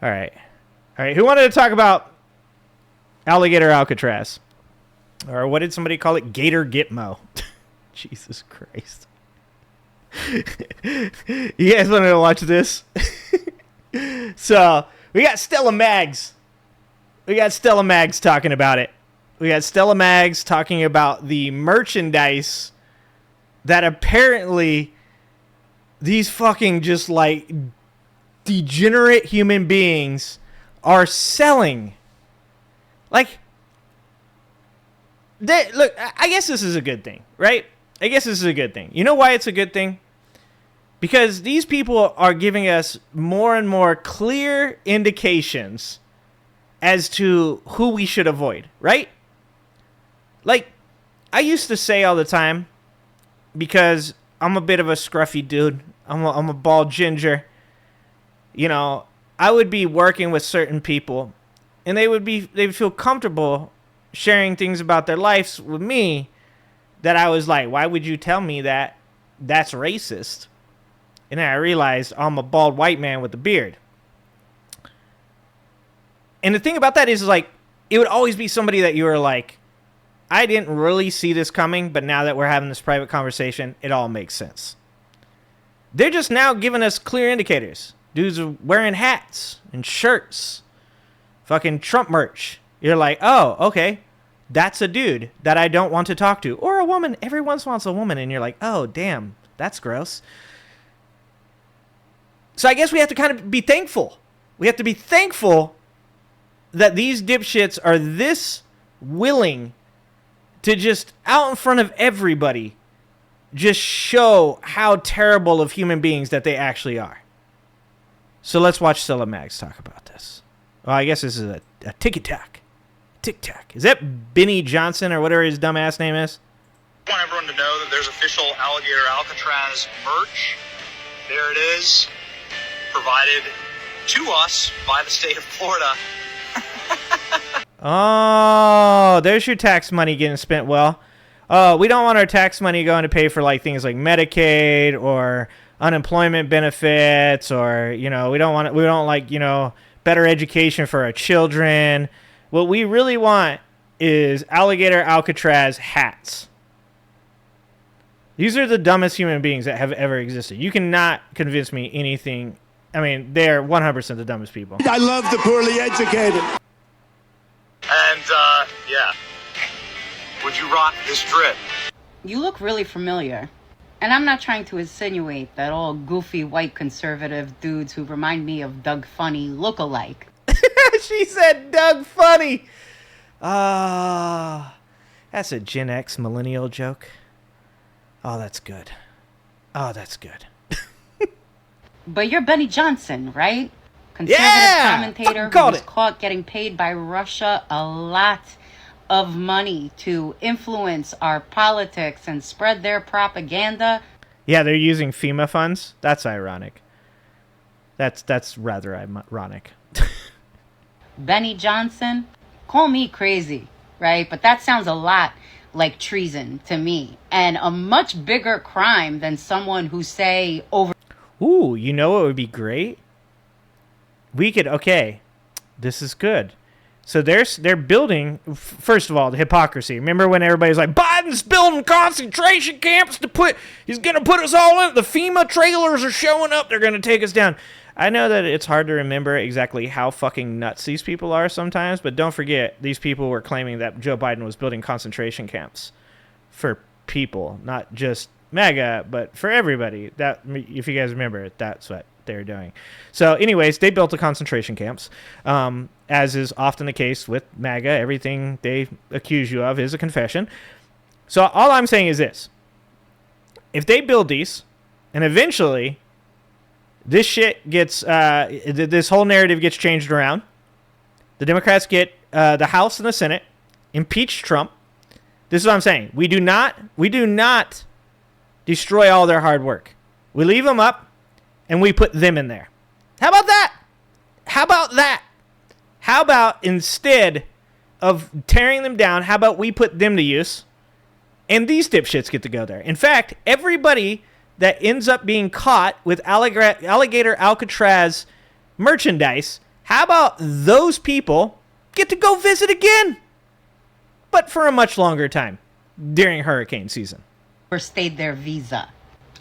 All right. Who wanted to talk about Alligator Alcatraz? Or what did somebody call it? Gator Gitmo. Jesus Christ. You guys want to watch this? So, we got Stella Magz. We got Stella Magz talking about it. We got Stella Magz talking about the merchandise that apparently these fucking just like degenerate human beings are selling. Like, look, I guess this is a good thing, right? I guess this is a good thing. You know why it's a good thing? Because these people are giving us more and more clear indications as to who we should avoid, right? Like, I used to say all the time, because I'm a bit of a scruffy dude, I'm a bald ginger, you know, I would be working with certain people, and they would feel comfortable sharing things about their lives with me that I was like, why would you tell me that? That's racist. And then I realized I'm a bald white man with a beard. And the thing about that is like, it would always be somebody that you were like, I didn't really see this coming, but now that we're having this private conversation, it all makes sense. They're just now giving us clear indicators. Dudes are wearing hats and shirts. Fucking Trump merch. You're like, oh, okay. That's a dude that I don't want to talk to. Or a woman. Everyone wants a woman. And you're like, oh, damn. That's gross. So I guess we have to kind of be thankful. We have to be thankful that these dipshits are this willing to just out in front of everybody just show how terrible of human beings that they actually are. So let's watch Stella Magz talk about this. Well, I guess this is a ticky-tack. Tic-tac. Is that Benny Johnson or whatever his dumbass name is? I want everyone to know that there's official Alligator Alcatraz merch. There it is. Provided to us by the state of Florida. Oh, there's your tax money getting spent well. We don't want our tax money going to pay for like things like Medicaid or unemployment benefits, or, you know, we don't like, you know, better education for our children. What we really want is Alligator Alcatraz hats. These are the dumbest human beings that have ever existed. You cannot convince me anything. I mean, they're 100% the dumbest people. I love the poorly educated. And, yeah. Would you rock this drip? You look really familiar. And I'm not trying to insinuate that all goofy white conservative dudes who remind me of Doug Funny look alike. She said Doug Funny. That's a Gen X millennial joke. Oh, that's good. Oh, that's good. But you're Benny Johnson, right? Conservative commentator who was caught getting paid by Russia a lot of money to influence our politics and spread their propaganda. Yeah, they're using FEMA funds. That's ironic. That's rather ironic. Benny Johnson, call me crazy, right? But that sounds a lot like treason to me, and a much bigger crime than someone who say over. Ooh, you know what would be great? We could, okay, this is good. So they're building, first of all, the hypocrisy. Remember when everybody's like, Biden's building concentration camps he's going to put us all in. The FEMA trailers are showing up. They're going to take us down. I know that it's hard to remember exactly how fucking nuts these people are sometimes, but don't forget, these people were claiming that Joe Biden was building concentration camps for people, not just MAGA, but for everybody. That, if you guys remember, that's what they're doing. So anyways, they built the concentration camps. As is often the case with MAGA, everything they accuse you of is a confession. So all I'm saying is this. If they build these, and eventually this shit gets, this whole narrative gets changed around, the Democrats get the House and the Senate, impeach Trump. This is what I'm saying. We do not destroy all their hard work. We leave them up, and we put them in there. How about that? How about that? How about instead of tearing them down, how about we put them to use, and these dipshits get to go there? In fact, everybody that ends up being caught with Alligator Alcatraz merchandise How about those people get to go visit again, but for a much longer time during hurricane season? Overstayed their visa.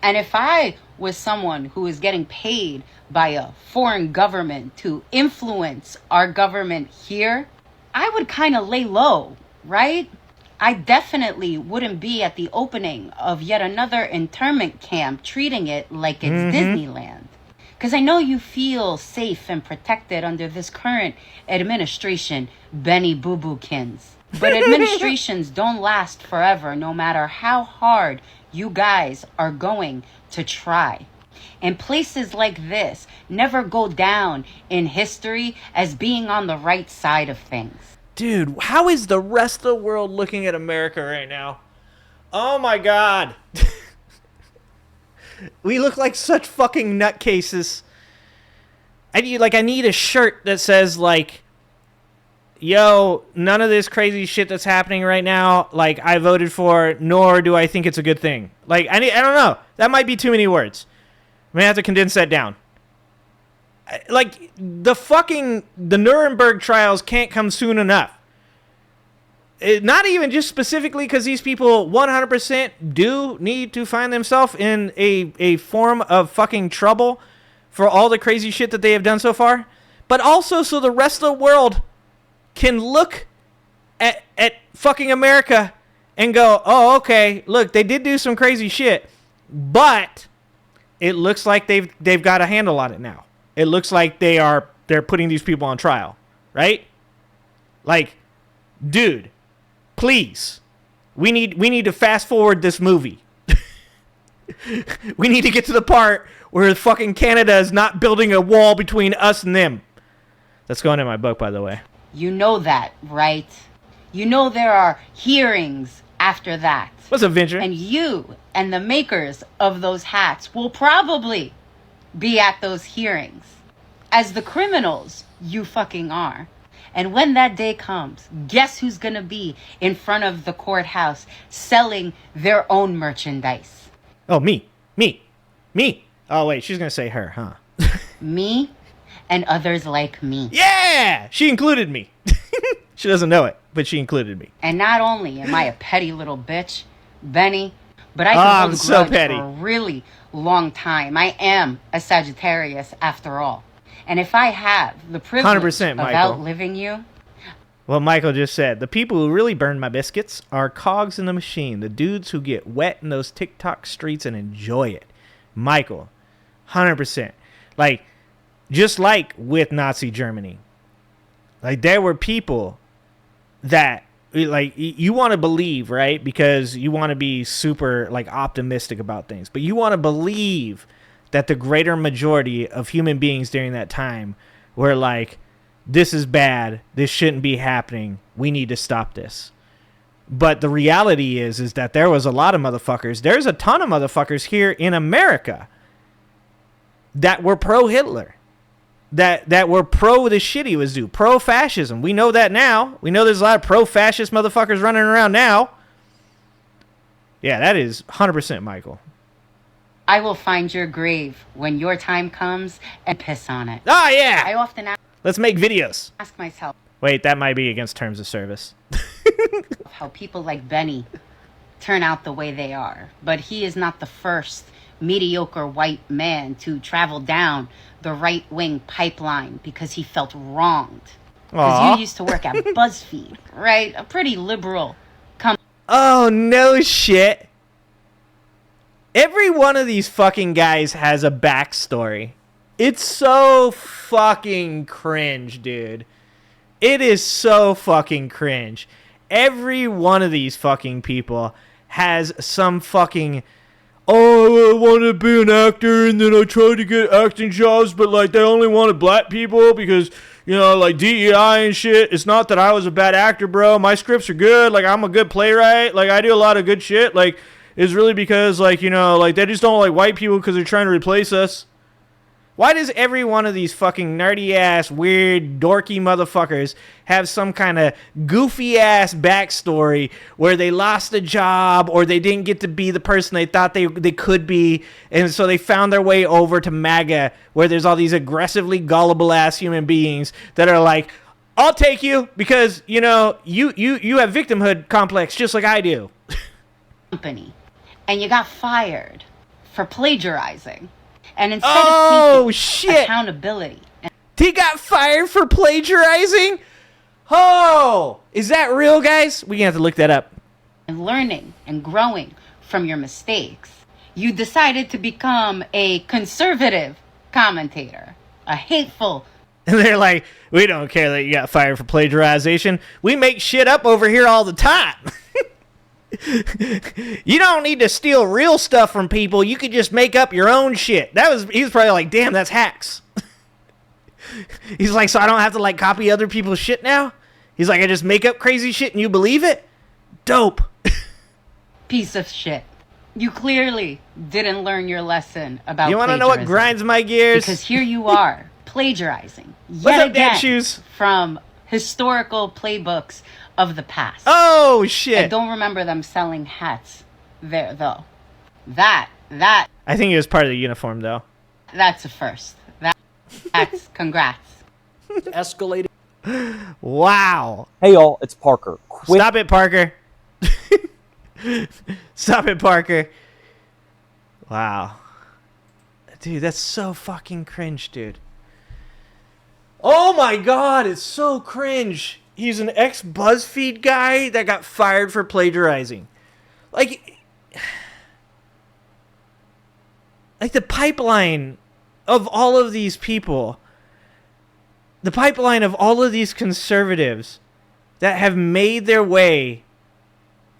And if I was someone who is getting paid by a foreign government to influence our government here, I would kind of lay low, right? I definitely wouldn't be at the opening of yet another internment camp treating it like it's Disneyland. Because I know you feel safe and protected under this current administration, Benny Boo Bookins. But administrations don't last forever, no matter how hard you guys are going to try. And places like this never go down in history as being on the right side of things. Dude, how is the rest of the world looking at America right now? Oh my God. We look like such fucking nutcases. I need a shirt that says, like, yo, none of this crazy shit that's happening right now, like, I voted for, nor do I think it's a good thing. Like, I don't know. That might be too many words. I'm going to have to condense that down. Like, the Nuremberg trials can't come soon enough. Not even just specifically because these people 100% do need to find themselves in a form of fucking trouble for all the crazy shit that they have done so far, but also so the rest of the world can look at fucking America and go, oh, okay, look, they did do some crazy shit, but it looks like they've got a handle on it now. It looks like they're putting these people on trial, right? Like, dude, please, we need to fast forward this movie. We need to get to the part where fucking Canada is not building a wall between us and them. That's going in my book, by the way. You know that, right? You know there are hearings after that. What's a venture? And you and the makers of those hats will probably be at those hearings as the criminals you fucking are. And when that day comes, guess who's going to be in front of the courthouse selling their own merchandise? Oh, me. Oh, wait, she's going to say her, huh? Me and others like me. Yeah! She included me. She doesn't know it, but she included me. And not only am I a petty little bitch, Benny, but I can hold a grudge for a really long time. I am a Sagittarius after all. And if I have the privilege of outliving you... Well, Michael just said, the people who really burn my biscuits are cogs in the machine, the dudes who get wet in those TikTok streets and enjoy it. Michael, 100%. Like, just like with Nazi Germany, like, there were people that, like, you want to believe, right? Because you want to be super, like, optimistic about things. But you want to believe that the greater majority of human beings during that time were like, this is bad, this shouldn't be happening, we need to stop this. But the reality is that there was a lot of motherfuckers, there's a ton of motherfuckers here in America that were pro-Hitler, that were pro the shit he was doing, pro-fascism. We know that now. We know there's a lot of pro-fascist motherfuckers running around now. Yeah, that is 100% Michael. I will find your grave when your time comes and piss on it. Oh, yeah! I often Let's make videos. Ask myself. Wait, that might be against terms of service. How people like Benny turn out the way they are. But he is not the first mediocre white man to travel down the right-wing pipeline because he felt wronged. Because you used to work at BuzzFeed, right? A pretty liberal company. Oh, no shit. Every one of these fucking guys has a backstory. It's so fucking cringe, dude. It is so fucking cringe. Every one of these fucking people has some fucking, oh, I want to be an actor, and then I tried to get acting jobs, but, like, they only wanted black people because, you know, like, DEI and shit. It's not that I was a bad actor, bro. My scripts are good. Like, I'm a good playwright. Like, I do a lot of good shit. Like, it's really because, like, you know, like, they just don't like white people because they're trying to replace us. Why does every one of these fucking nerdy-ass, weird, dorky motherfuckers have some kind of goofy-ass backstory where they lost a job or they didn't get to be the person they thought they could be, and so they found their way over to MAGA, where there's all these aggressively gullible-ass human beings that are like, I'll take you because, you know, you have victimhood complex just like I do. Company. And you got fired for plagiarizing. And instead of taking accountability. He got fired for plagiarizing? Oh, is that real, guys? We're going to have to look that up. And learning and growing from your mistakes, you decided to become a conservative commentator, a hateful. And they're like, we don't care that you got fired for plagiarization. We make shit up over here all the time. You don't need to steal real stuff from people. You could just make up your own shit. He was probably like, damn, that's hacks. He's like, so I don't have to like copy other people's shit now? He's like, I just make up crazy shit and you believe it? Dope. Piece of shit. You clearly didn't learn your lesson about You want to know what grinds my gears? Because here you are, plagiarizing. What's up, Dad Shoes? From historical playbooks of the past. Oh, shit. I don't remember them selling hats there, though. That. I think it was part of the uniform, though. That's a first. That's congrats. Escalated. Wow. Hey, y'all, it's Parker. Stop it, Parker. Stop it, Parker. Wow. Dude, that's so fucking cringe, dude. Oh, my God. It's so cringe. He's an ex-BuzzFeed guy that got fired for plagiarizing. Like the pipeline of all of these people, the pipeline of all of these conservatives that have made their way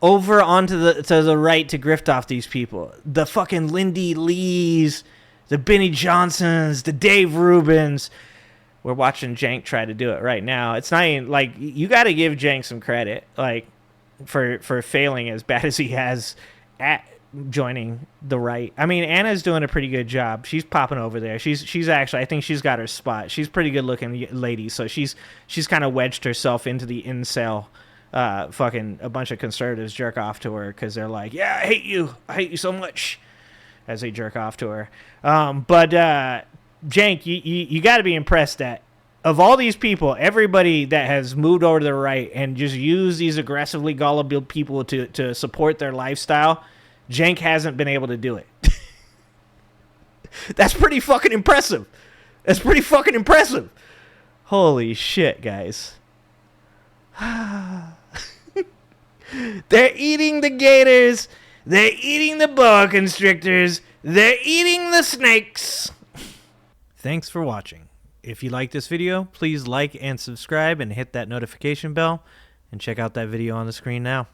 over onto the right to grift off these people. The fucking Lindy Lees, the Benny Johnsons, the Dave Rubins. We're watching Jank try to do it right now. It's not even, like, you got to give Jank some credit, like, for failing as bad as he has at joining the right. I mean, Anna's doing a pretty good job. She's popping over there. She's actually, I think she's got her spot. She's a pretty good looking lady, so she's kind of wedged herself into the incel. Fucking a bunch of conservatives jerk off to her because they're like, yeah, I hate you so much, as they jerk off to her. But Jank, you got to be impressed that of all these people, everybody that has moved over to the right and just used these aggressively gullible people to support their lifestyle, Jank hasn't been able to do it. That's pretty fucking impressive. That's pretty fucking impressive. Holy shit, guys. They're eating the gators. They're eating the boa constrictors. They're eating the snakes. Thanks for watching. If you like this video, please like and subscribe and hit that notification bell, and check out that video on the screen now.